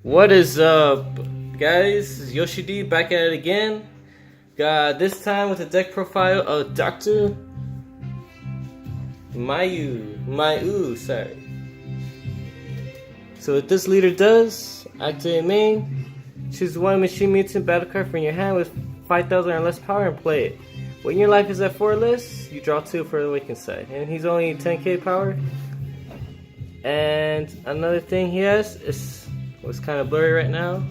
What is up, guys? It's Yoshi D back at it again. This time with the deck profile of Dr. Myuu, sorry. So what this leader does, activate main, choose one machine mutant battle card from your hand with 5,000 or less power and play it. When your life is at 4 or less, you draw 2 for the awakened side. And he's only 10k power. And another thing he has is what's kind of blurry right now.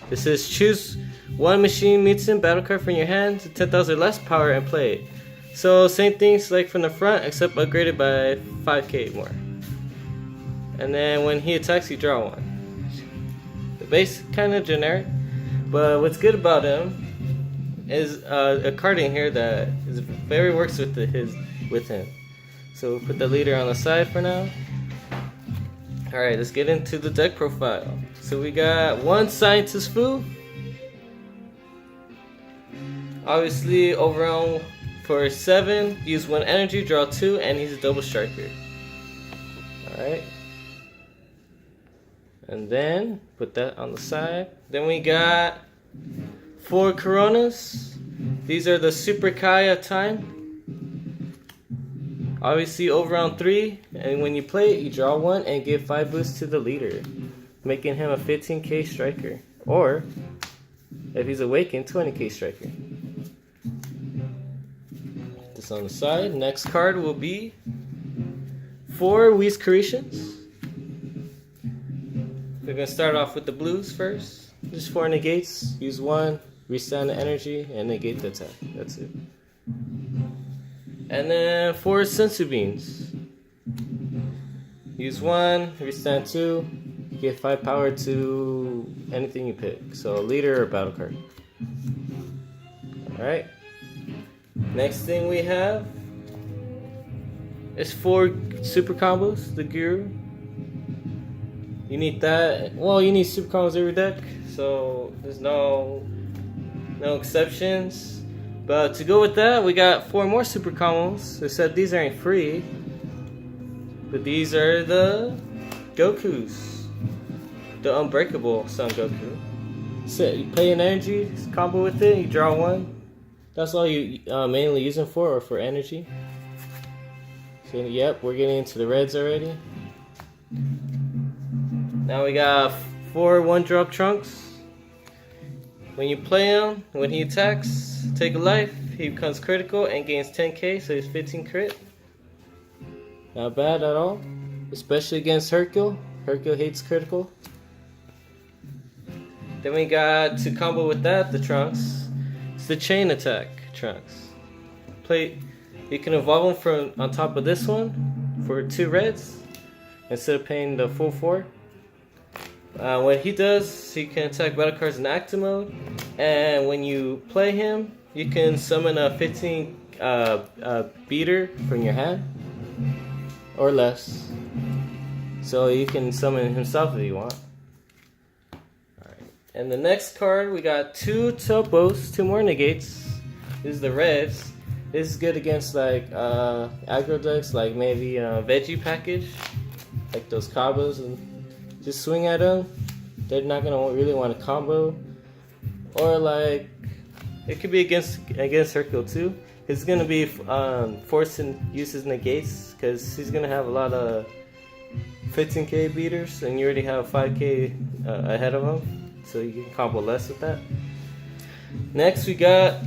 It says choose one machine mutant battle card from your hand to 10,000 or less power and play it. So same thing, select from the front except upgraded by 5k more. And then when he attacks, you draw 1. The base kind of generic, but what's good about him is a card in here that is very works with him. So we'll put the leader on the side for now. Alright, let's get into the deck profile. So we got one Scientist Fu. Obviously, overall for 7, use 1 energy, draw 2, and he's a double striker. Alright. And then, put that on the side. Then we got 4 Coronas. These are the Super Kaya time. Obviously over on 3, and when you play it, you draw 1 and give 5 boosts to the leader, making him a 15k striker. Or, if he's awakened, 20k striker. Put this on the side. Next card will be 4 OOZARUNATIONs. We're going to start off with the blues first. Just 4 negates. Use 1, restand the energy, and negate the attack. That's it. And then 4 sensu beans. Use 1, restand 2, give 5 power to anything you pick. So a leader or battle card. Alright. Next thing we have is 4 super combos, the Guru. You need that. Well, you need super combos every deck, so there's no exceptions. But to go with that, we got 4 more super combos. Except these aren't free. But these are the Gokus. The Unbreakable Son Goku. So you pay an energy combo with it, you draw 1. That's all you mainly use them for, or for energy. So yep, we're getting into the reds already. Now we got 4 1-drop Trunks. When you play him, when he attacks, take a life, he becomes critical and gains 10k, so he's 15 crit. Not bad at all, especially against Hercule. Hercule hates critical. Then we got, to combo with that, the Trunks. It's the chain attack Trunks. You can evolve him from on top of this one for 2 reds instead of paying the full 4. When he does, he can attack battle cards in active mode, and when you play him, you can summon a 15 beater from your hand, or less. So you can summon himself if you want. Alright. And the next card, we got 2 Topos, 2 more negates. This is the reds. This is good against like aggro decks, like maybe veggie package, like those combos, and just swing at them. They're not gonna really want to combo, or like it could be against Hercule too. He's gonna be forced to use his negates because he's gonna have a lot of 15k beaters, and you already have 5k ahead of him, so you can combo less with that. Next, we got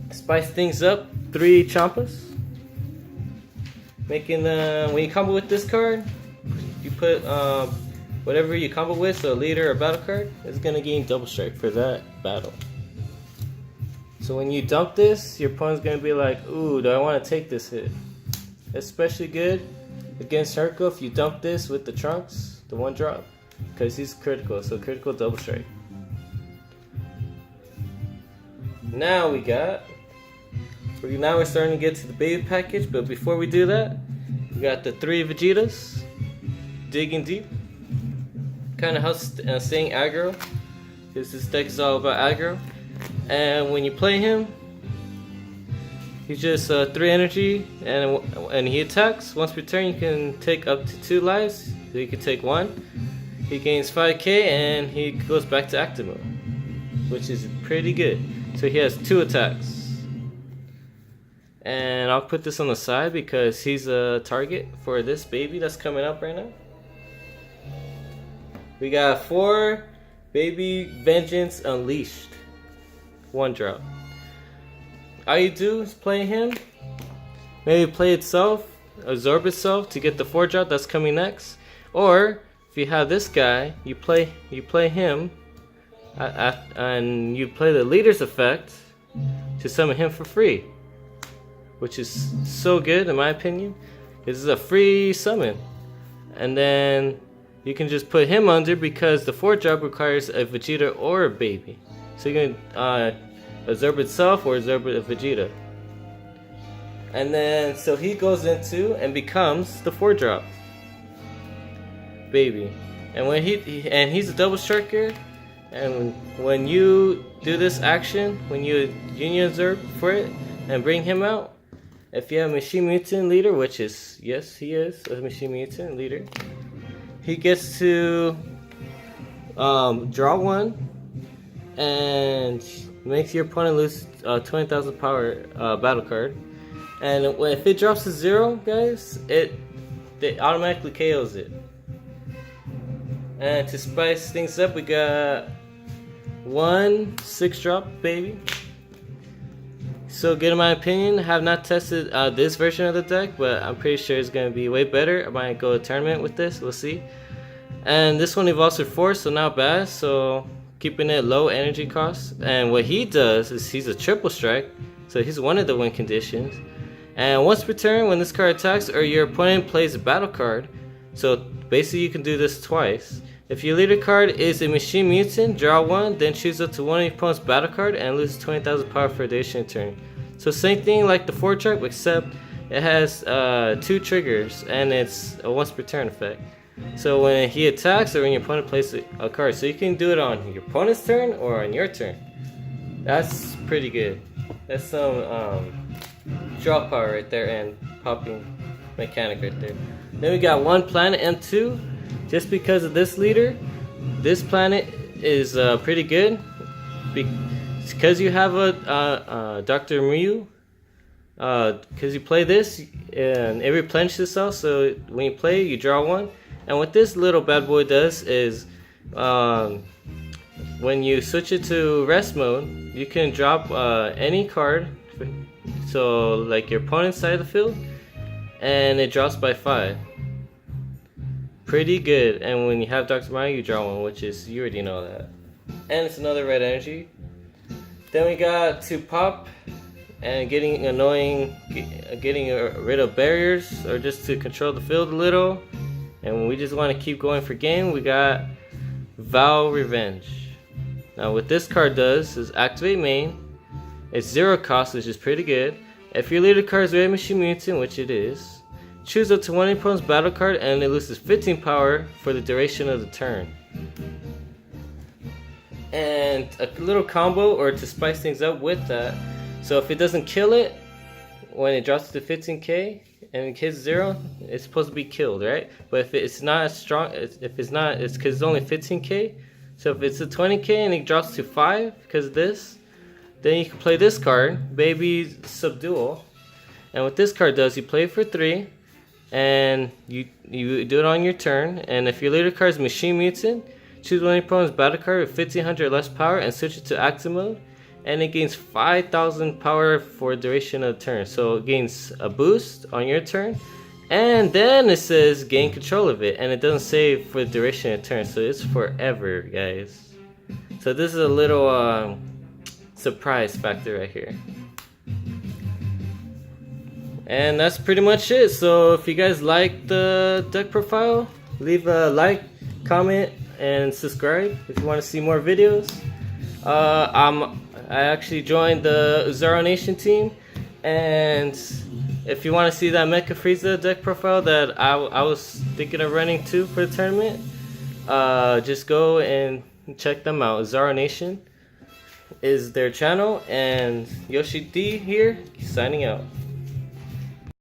spice things up, 3 Champas. Making when you combo with this card, you put whatever you combo with, so a leader or battle card, is going to gain double strike for that battle. So when you dump this, your opponent's going to be like, ooh, do I want to take this hit? Especially good against Hercule if you dump this with the Trunks, the 1-drop, because he's critical, so critical double strike. Now we're starting to get to the baby package, but before we do that, we got the 3 Vegetas. Digging deep. Kind of helps staying aggro, because this deck is all about aggro. And when you play him, he's just 3 energy, and he attacks. Once per turn, you can take up to 2 lives. So you can take 1. he gains 5k and he goes back to active mode, which is pretty good. So he has 2 attacks. And I'll put this on the side because he's a target for this baby that's coming up right now. We got 4 Baby Vengeance Unleashed. 1 drop. All you do is play him. Maybe play itself, absorb itself to get the 4 drop that's coming next. Or if you have this guy, you play him, and you play the leader's effect to summon him for free, which is so good in my opinion. This is a free summon, and then you can just put him under because the 4 drop requires a Vegeta or a baby. So you can absorb itself or absorb a Vegeta. And then so he goes into and becomes the 4 drop baby. And when he's a double striker, and when you do this action, when you union absorb for it and bring him out, if you have Machine Mutant leader, which is, yes, he is a Machine Mutant leader, he gets to draw 1 and makes your opponent lose 20,000 power battle card. And if it drops to 0, guys, it automatically KOs it. And to spice things up, we got 1 6 drop baby. So good in my opinion. I have not tested this version of the deck, but I'm pretty sure it's going to be way better. I might go to a tournament with this, we'll see. And this one evolves with Force, so not bad. So keeping it low energy cost. And what he does is he's a triple strike, so he's one of the win conditions. And once per turn, when this card attacks or your opponent plays a battle card, so basically you can do this twice. If your leader card is a Machine Mutant, draw 1, then choose up to one of your opponent's battle card and lose 20,000 power for a duration turn. So same thing like the 4 drop, except it has 2 triggers and it's a once per turn effect. So when he attacks or when your opponent plays a card, so you can do it on your opponent's turn or on your turn. That's pretty good. That's some draw power right there and popping mechanic right there. Then we got 1 planet M2. Just because of this leader, this planet is pretty good. Because you have a Dr. Myuu, because you play this and it replenishes itself. So when you play, you draw 1. And what this little bad boy does is, when you switch it to rest mode, you can drop any card. So like your opponent's side of the field, and it drops by 5. Pretty good. And when you have Dr. Myuu, you draw 1, which is, you already know that. And it's another red energy. Then we got to pop and getting rid of barriers, or just to control the field a little. And we just want to keep going for game. We got Vow Revenge. Now what this card does is activate main. It's 0 cost, which is pretty good. If your leader card is Red Machine Mutant, which it is, choose up to one of your opponent's battle card and it loses 15 power for the duration of the turn. And a little combo, or to spice things up with that, so if it doesn't kill it when it drops to 15k and it hits 0, it's supposed to be killed, right? But if it's not as strong, it's because it's only 15k. So if it's a 20k and it drops to 5 because of this, then you can play this card, Baby Subdual. And what this card does, you play it for 3, and you do it on your turn. And if your leader card is Machine Mutant, choose one of your opponent's battle card with 1500 less power and switch it to active mode. And it gains 5000 power for a duration of the turn. So it gains a boost on your turn. And then it says gain control of it. And it doesn't say for the duration of the turn. So it's forever, guys. So this is a little surprise factor right here. And that's pretty much it. So if you guys like the deck profile, leave a like, comment, and subscribe if you want to see more videos. I actually joined the OOZARUNATION team, and if you want to see that Mecha Frieza deck profile that I was thinking of running too for the tournament, just go and check them out. OOZARUNATION is their channel, and Yoshi D here signing out.